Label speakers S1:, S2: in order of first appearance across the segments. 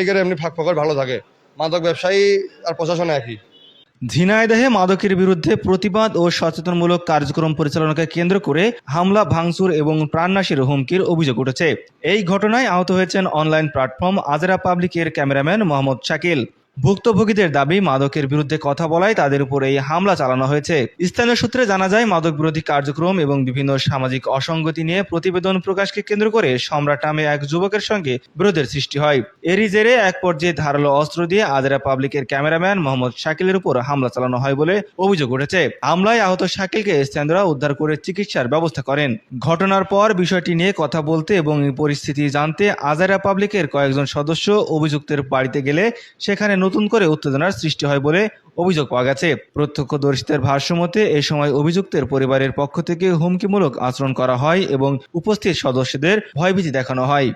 S1: এমনি ফাঁক ফকর ভালো থাকে, মাদক ব্যবসায়ী আর প্রশাসন একই।
S2: ঝিনাইদহে মাদকের বিরুদ্ধে প্রতিবাদ ও সচেতনমূলক কার্যক্রম পরিচালনাকে কেন্দ্র করে হামলা, ভাঙচুর এবং প্রাণনাশের হুমকির অভিযোগ উঠেছে। এই ঘটনায় আহত হয়েছেন অনলাইন প্ল্যাটফর্ম আজরা পাবলিকের ক্যামেরাম্যান মোহাম্মদ শাকিল। ভুক্তভোগীদের দাবি, মাদকের বিরুদ্ধে কথা বলায় তাদের উপর এই হামলা চালানো হয়েছে। স্থানীয় সূত্রে জানা যায়, মাদক বিরোধী কার্যক্রম এবং বিভিন্ন সামাজিক অসঙ্গতি নিয়ে প্রতিবেদন প্রকাশকে কেন্দ্র করে সম্রাট নামে এক যুবকের সঙ্গে বিরোধের সৃষ্টি হয়। এরই জেরে এক পর্যায়ে ধারালো অস্ত্র দিয়ে আজরা পাবলিকের ক্যামেরাম্যান মোহাম্মদ শাকিলের উপর হামলা চালানো হয় বলে অভিযোগ উঠেছে। হামলায় আহত শাকিলকে স্থানীয়রা উদ্ধার করে চিকিৎসার ব্যবস্থা করেন। ঘটনার পর বিষয়টি নিয়ে কথা বলতে এবং পরিস্থিতি জানতে আজরা পাবলিকের কয়েকজন সদস্য অভিযুক্তের বাড়িতে গেলে সেখানে নতুন করে উত্তেজনার সৃষ্টি হয় বলে অভিযোগ পাওয়া গেছে। প্রত্যক্ষদর্শীদের ভাষ্যমতে এ সময় অভিযুক্তের পরিবারের পক্ষ থেকে হুমকিমূলক আচরণ করা হয় এবং উপস্থিত সদস্যদের ভয়ভীতি দেখানো হয়।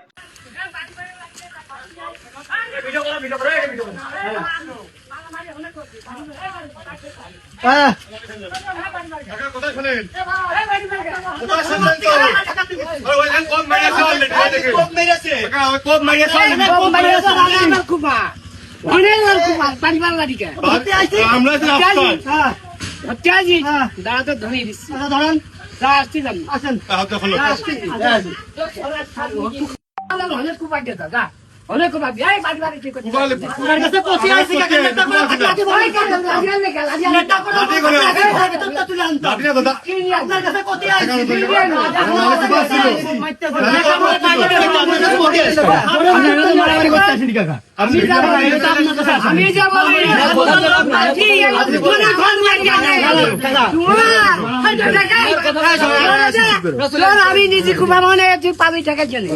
S3: আমি নিজে খুব মনে পাবি টাকার জন্য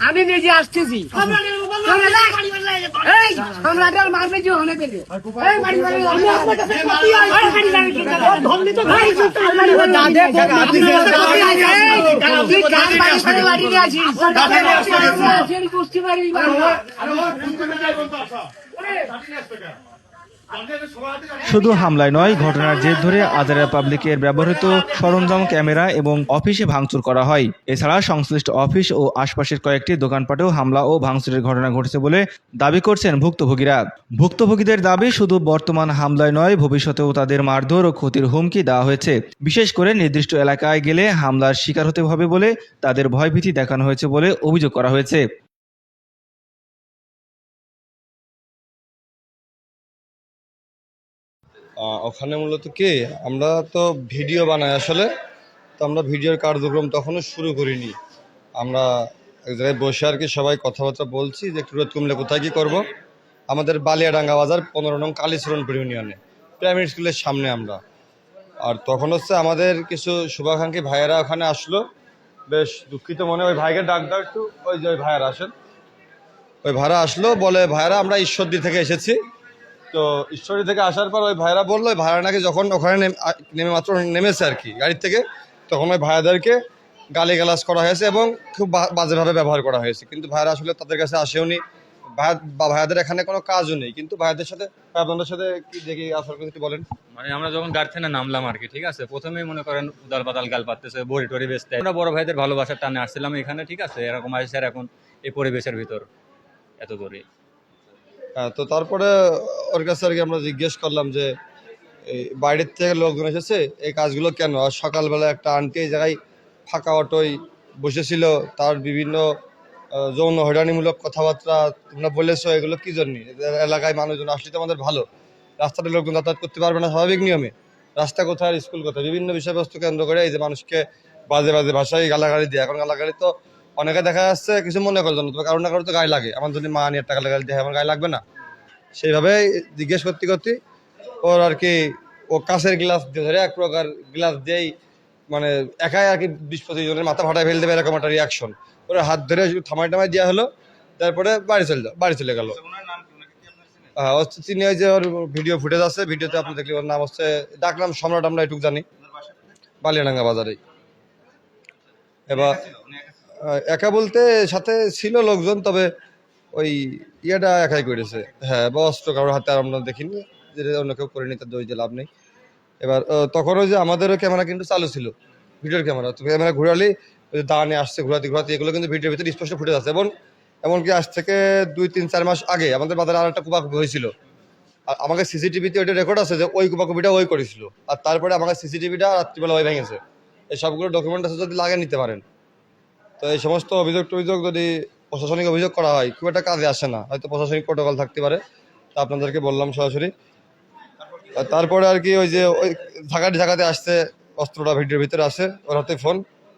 S3: আমি নিজে আসতেছি। সম্রাটের মারবে যে অনেক বুঝতে পারি।
S2: শুধু হামলায় নয়, ঘটনার জের ধরে আজরা পাবলিকের ব্যবহৃত সরঞ্জাম, ক্যামেরা এবং অফিসে ভাঙচুর করা হয়। এছাড়া সংশ্লিষ্ট অফিস ও আশপাশের কয়েকটি দোকানপাটেও হামলা ও ভাঙচুরের ঘটনা ঘটেছে বলে দাবি করছেন ভুক্তভোগীরা। ভুক্তভোগীদের দাবি, শুধু বর্তমান হামলায় নয়, ভবিষ্যতেও তাদের মারধর ও ক্ষতির হুমকি দেওয়া হয়েছে। বিশেষ করে নির্দিষ্ট এলাকায় গেলে হামলার শিকার হতে হবে বলে তাদের ভয়ভীতি দেখানো হয়েছে বলে অভিযোগ করা হয়েছে।
S1: ওখানে মূলত কি, আমরা তো ভিডিও বানাই আসলে, তো আমরা ভিডিওর কার্যক্রম তখনও শুরু করিনি। আমরা এক জায়গায় বসে আর কি সবাই কথাবার্তা বলছি যে একটু রোদ কমলে কোথায় কী করবো। আমাদের বালিয়াডাঙ্গা বাজার 15 নং কালীচরণপুর ইউনিয়নে প্রাইমারি স্কুলের সামনে আমরা। আর তখন হচ্ছে আমাদের কিছু শুভাকাঙ্ক্ষী ভাইয়েরা ওখানে আসলো, বেশ দুঃখিত মনে, ওই ভাইকে ডাক দাও একটু, ওই যে ওই ভাইয়েরা আসেন, ওই ভাইরা আসলো, বলে ভাইয়েরা আমরা ঈশ্বরদী থেকে এসেছি। তো ঈশ্বরী থেকে আসার পর ওই ভাইরা বললো, ওই ভাইরা নাকি যখন ওখানে নেমে মাত্র নেমেছে আর কি গাড়ির থেকে, তখন ওই ভাইয়াদেরকে গালিগালাজ করা হয়েছে এবং খুব বাজেভাবে ব্যবহার করা হয়েছে। কিন্তু ভাইরা আসলে তাদের কাছে আসেওনি, ভাইয়াদের এখানে কোনো কাজও নেই। কিন্তু ভাইয়াদের সাথে, আপনাদের সাথে কি দেখি আসল কিছু বলেন।
S4: মানে আমরা যখন গাড়ি থেকে নামলাম আর কি, ঠিক আছে, প্রথমেই মনে করেন উদাল পাতাল গাল পাততেছে, বড়ি টড়ি বেচতে। আমরা বড় ভাইদের ভালোবাসার টানে আসছিলাম এখানে, ঠিক আছে, এরকম আসছে আর এখন এই পরিবেশের ভিতর এত দূরে।
S1: তো তারপরে ওর কাছে আর কি আমরা জিজ্ঞেস করলাম যে এই বাইরের থেকে লোকজন এসেছে, এই কাজগুলো কেন? আর সকালবেলা একটা আন্টি এই জায়গায় ফাঁকা অটোয় বসেছিল, তার বিভিন্ন যৌন হয়রানিমূলক কথাবার্তা তোমরা বলেছো, এগুলো কি জন্য? এলাকায় মানুষজন আসলে তো আমাদের ভালো, রাস্তাতে লোকজন যাতায়াত করতে পারবে না স্বাভাবিক নিয়মে, রাস্তা কোথায়, স্কুল কোথায়, বিভিন্ন বিষয়বস্তু কেন্দ্র করে এই যে মানুষকে বাজে বাজে ভাষায় গালাগালি দিয়ে। এখন গালাগালি তো অনেকে দেখা যাচ্ছে কিছু মনে করলো না, তবে কারো না কারো তো গায়ে লাগে। আমার যদি মা নিয়ে একটা গালাগালি দিয়ে আমার গায়ে লাগবে না? সেইভাবে জিজ্ঞেস করতে করতে ওর আর কি, ও কাঁচের গ্লাস দিয়ে ধরে এক প্রকার গ্লাস দিয়েই মানে একাই আর কি 20-25 জনের মাথা ফাটায় ফেল দেবে এরকম একটা রিয়াকশন। ওরা হাত ধরে থামাই টামাই দেওয়া হলো, তারপরে বাড়ি চলে গেল। তিনি ওই যে ওর ভিডিও ফুটেজ আছে, ভিডিওতে আপনি দেখলে ওর নাম হচ্ছে, ডাকনাম সম্রাট, আমরা এটুকু জানি, বালিয়াডাঙ্গা বাজারে। এবার একা বলতে সাথে ছিল লোকজন, তবে ওই ইয়েটা একাই করেছে। হ্যাঁ, বা অস্ত্র কারোর হাতে আর আমরা দেখিনি, যেটা অন্য কেউ করেনি, তার দোষ দিয়ে লাভ নেই। এবার তখন ওই যে আমাদেরও ক্যামেরা কিন্তু চালু ছিল, ভিডিওর ক্যামেরা। তো ক্যামেরা ঘুরালি ওই যে দাঁড়ানে আসছে ঘুরাতে ঘুরাতে, এগুলো কিন্তু ভিডিওর ভিতরে স্পষ্ট ফুটেজ আছে। এবং এমনকি আজ থেকে 2-3-4 মাস আগে আমাদের বাজারে আর একটা কুপাকুপি হয়েছিল, আর আমাকে সিসিটিভিতে ওইটা রেকর্ড আছে যে ওই কুপাকুপিটা ওই করেছিল, আর তারপরে আমাকে সিসিটিভিটা রাত্রিবেলা ওই ভেঙেছে। এই সবগুলো ডকুমেন্ট আছে, যদি লাগে নিতে পারেন। তো এই সমস্ত অভিযোগ টভিযোগ যদি প্রশাসনিক অভিযোগ করা হয় খুব একটা কাজে আসে না, হয়তো প্রশাসনিক প্রোটোকল থাকতে পারে, তা আপনাদেরকে বললাম সরাসরি। আর তারপরে আর কি ওই যে ওই ঝাঁকাতে আসছে, অস্ত্রটা ভিডিওর ভিতরে আছে, ওর হাতে ফোন।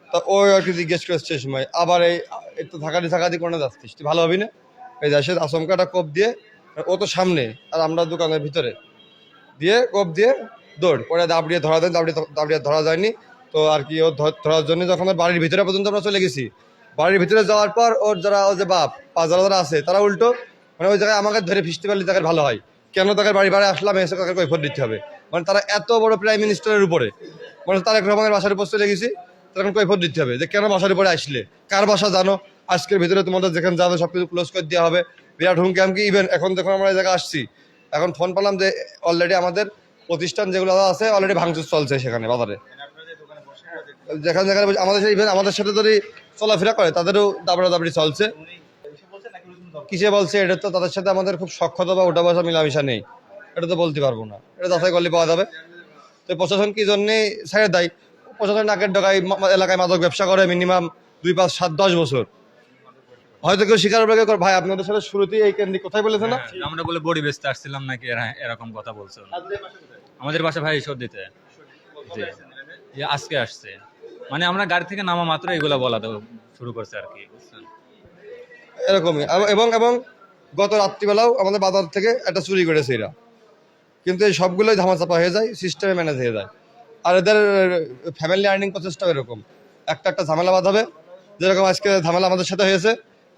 S1: তা ওই আর কি জিজ্ঞেস করেছে সেই সময় আবার এই তো ঝাঁকাটি করে যাচ্ছিস, তুই ভালো হবি না? এই যাচ্ছে আচমকাটা কোপ দিয়ে, ও তো সামনে আর আমরা দোকানের ভিতরে, দিয়ে কোপ দিয়ে দৌড় পরে দাবড়িয়ে ধরা দেন, দাবড়িয়ে ধরা যায়নি। তো আর কি ও ধরার জন্য যখন ওর বাড়ির ভিতরে পর্যন্ত আমরা চলে গেছি, বাড়ির ভিতরে যাওয়ার পর ওর ও যে বাপ যারা আছে তারা উল্টো মানে ওই জায়গায় আমাকে ধরে ফিসতে পারলে তাকে ভালো হয়, কেন তাকে বাড়ি আসলাম এসে তাকে কৈফিয়ত দিতে হবে। মানে তারা এত বড় প্রাইম মিনিস্টারের উপরে, মানে তারেক রহমানের বাসার উপর চলে গেছি, তখন কৈফিয়ত দিতে হবে যে কেন বাসার উপরে আসলে, কার বাসা জানো, আজকের ভিতরে তোমাদের যেখানে যাবে সবকিছু ক্লোজ করে দেওয়া হবে। বিরাট হুমকি আমকি। ইভেন এখন যখন আমরা এই জায়গায় আসছি, এখন ফোন পেলাম যে অলরেডি আমাদের প্রতিষ্ঠান যেগুলো আছে অলরেডি ভাঙচুর চলছে সেখানে বাজারে, যেখানে যেখানে আমাদের ইভেন আমাদের সাথে যদি চলাফেরা করে তাদেরও দাবড়াদাবড়ি চলছে। কিসে বলছে এটা তো তাদের সাথে আমাদের খুব সক্ষতা বা ওটা বসা মিলামিশা নেই, এটা তো বলতে পারবো না, এটা যাচাই করলে পাওয়া যাবে। তো প্রশাসন কি জন্যে ছেড়ে দেয়? প্রশাসন নাকের ডগায় এলাকায় মাদক ব্যবসা করে মিনিমাম 2-5-7-10 বছর। হয়তো কেউ স্বীকার করে ভাই আপনাদের সাথে শুরুতেই এই কেন্দ্রিক কোথায় বলেছে না,
S4: আমরা বলে বড়ি বেচতে আসছিলাম নাকি, এরকম কথা বলছে। আমাদের বাসা ভাই সর্দিতে, জি জি, আজকে আসছে। মানে আমরা গাড়ি থেকে নামা মাত্র এগুলা বলা শুরু করছে আর কি, বুঝছেন?
S1: এরকমই। এবং এবং গত রাত্রিবেলাও আমাদের বাজার থেকে একটা চুরি করেছে এরা, কিন্তু এই সবগুলোই ধামাচাপা হয়ে যায়, সিস্টেমে ম্যানেজ হয়ে যায়। আর এদের ফ্যামিলি আর্নিং প্রচেষ্টা এরকম, একটা ঝামেলা বাঁধাবে, যেরকম আজকে ঝামেলা আমাদের সাথে হয়েছে,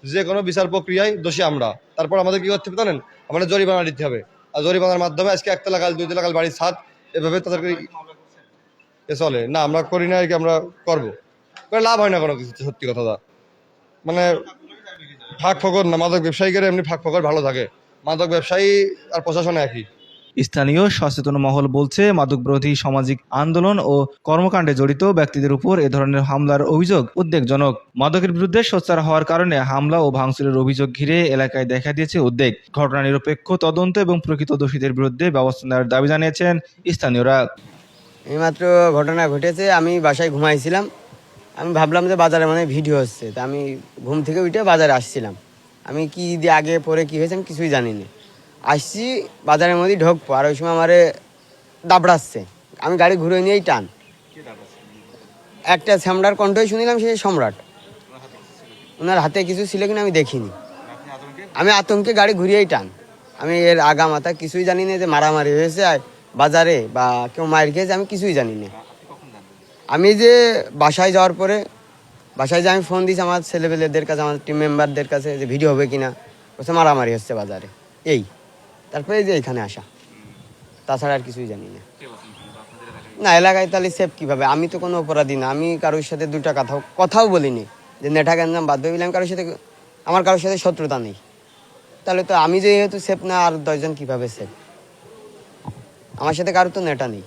S1: যে কোনো বিচার প্রক্রিয়ায় দোষী আমরা, তারপর আমাদের কি করতে হবে জানেন, আমাদের জরিমানা দিতে হবে। আর জরিমানার মাধ্যমে আজকে 1 লাখ 2 লাখ বাড়ির ছাদ, এভাবে তাদেরকে চলে না। আমরা করি না আর কি, আমরা করবো, লাভ হয় না কোনো কিছু, সত্যি কথা। মানে ফাঁক ফকর না, মাদক ব্যবসায়ীদের এমনি ফাঁক ফকর ভালো থাকে, মাদক ব্যবসায়ী আর প্রশাসন একই।
S2: স্থানীয় সচেতন মহল বলছে, মাদকবিরোধী সামাজিক আন্দোলন ও কর্মকাণ্ডে জড়িত ব্যক্তিদের উপর এ ধরনের হামলার অভিযোগ উদ্বেগজনক। মাদকের বিরুদ্ধে সোচ্চার হওয়ার কারণে হামলা ও ভাঙচুরের অভিযোগ ঘিরে এলাকায় দেখা দিয়েছে উদ্বেগ। ঘটনা নিরপেক্ষ তদন্ত এবং প্রকৃত দোষীদের বিরুদ্ধে ব্যবস্থা নেওয়ার দাবি জানিয়েছেন স্থানীয়রা।
S5: এইমাত্র ঘটনা ঘটেছে, আমি বাসায় ঘুমাইছিলাম, আমি ভাবলাম যে বাজারে মানে ভিডিও হচ্ছে, তা আমি ঘুম থেকে উঠে বাজারে আসছিলাম। আমি কি দিয়ে আগে পরে কি হয়েছে আমি কিছুই জানি না। আসছি বাজারের মধ্যে ঢোকবো, আর ওই সময় আমারে দাবড়াচ্ছে, আমি গাড়ি ঘুরে নিয়েই টান। একটা শ্যামলার কণ্ঠই শুনিলাম, সে সম্রাট। ওনার হাতে কিছু ছিল কিনা আমি দেখিনি, আমি আতঙ্কে গাড়ি ঘুরিয়েই টান। আমি এর আগা মাথা কিছুই জানি না যে মারামারি হয়েছে বাজারে বা কেউ মায়ের খেয়েছে, আমি কিছুই জানি না। আমি যে বাসায় যাওয়ার পরে, বাসায় যে আমি ফোন দিয়েছি আমার ছেলেপেলেদের কাছে, আমার টিম মেম্বারদের কাছে, যে ভিডিও হবে কিনা, বলছে মারামারি হচ্ছে বাজারে। এই তারপরে যে এখানে আসা, তাছাড়া আর কিছুই জানি না। না, এলাকায় তাহলে সেফ কীভাবে? আমি তো কোনো অপরাধী না, আমি কারোর সাথে দুটা কথাও বলিনি যে নেঠা গ্যাঞ্জাম বাধ্য হইলাম, কারোর সাথে আমার কারোর সাথে শত্রুতা নেই। তাহলে তো আমি যেহেতু সেফ না, আর 10 জন কীভাবে সেফ? আমার সাথে কারোর তো নেটা নেই।